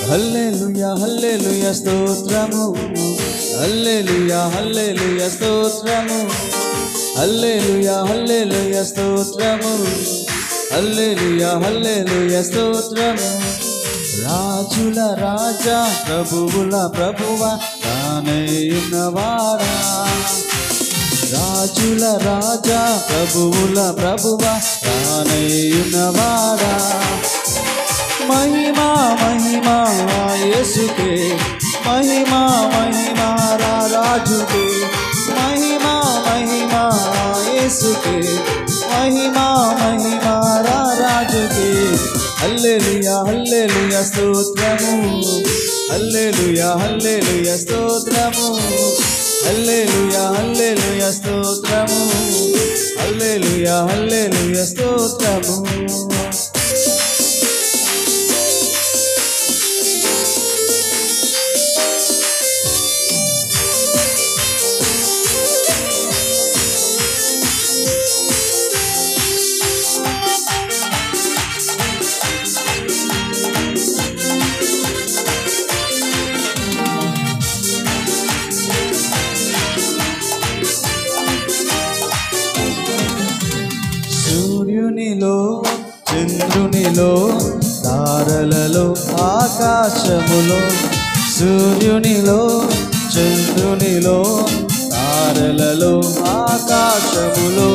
హల్లెలూయా hallelujah స్తోత్రము, hallelujah hallelujah స్తోత్రము, hallelujah hallelujah స్తోత్రము, హల్లెలూయా హల్లెలూయా స్తోత్రము. రాజుల రాజా ప్రభువుల ప్రభువా తానైనవాడా, రాజుల రాజా ప్రభువుల ప్రభువా తానైనవాడా. మహిమా మహిమా యేసుకే, మహిమా మహిమా రాజుకే, మహిమా మహిమా యేసుకే, మహిమా మహిమా రాజుకే. హల్లెలూయా హల్లెలూయా స్తోత్రము, హల్లెలూయా హల్లెలూయా స్తోత్రము, హల్లెలూయా హల్లెలూయా స్తోత్రము, హల్లెలూయా హల్లెలూయా స్తోత్రము. సూర్యునిలో చంద్రునిలో తారలలో ఆకాశములో, సూర్యునిలో చంద్రునిలో తారలలో ఆకాశములో.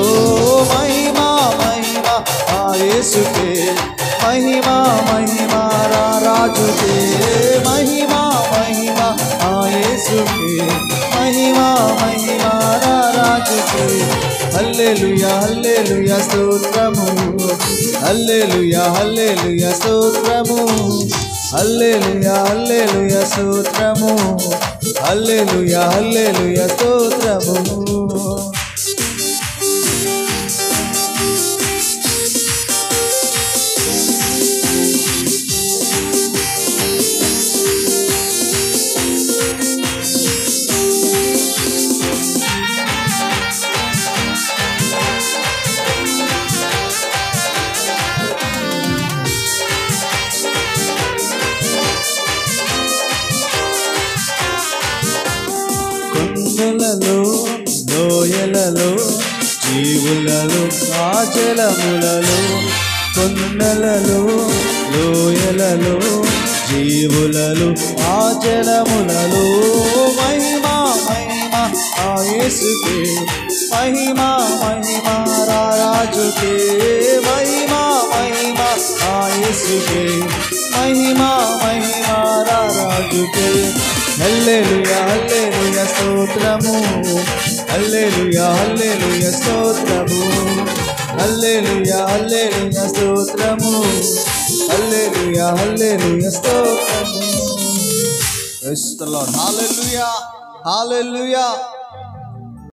మహిమా మహిమా యేసుకే, మహిమా మహిమా రాజుకే, మహిమా మహిమా యేసుకే, మహిమా మహిమా రాజుకే. హల్లెలూయా హల్లెలూయా స్తోత్రము, హల్లెలూయా హల్లెలూయా స్తోత్రము, హల్లెలూయా హల్లెలూయా స్తోత్రము, హల్లెలూయా హల్లెలూయా స్తోత్రము. కొండలలో లోయలలో జీవులలో ఆచలములలో, కొండలలో లోయలలో జీవులలో ఆచలములలో. మహిమా మహిమా యేసుకే, మహిమా మహిమా రాజుకే, మహిమా మహిమా యేసుకే, మహిమా మహిమా రాజుకే. హల్లెలూయా హల్లెలూయా స్తోత్రము, హల్లెలూయా హల్లెలూయా స్తోత్రము, హల్లెలూయా హల్లెలూయా స్తోత్రము, హల్లెలూయా హల్లెలూయా స్తోత్రము. Praise the Lord. Hallelujah hallelujah.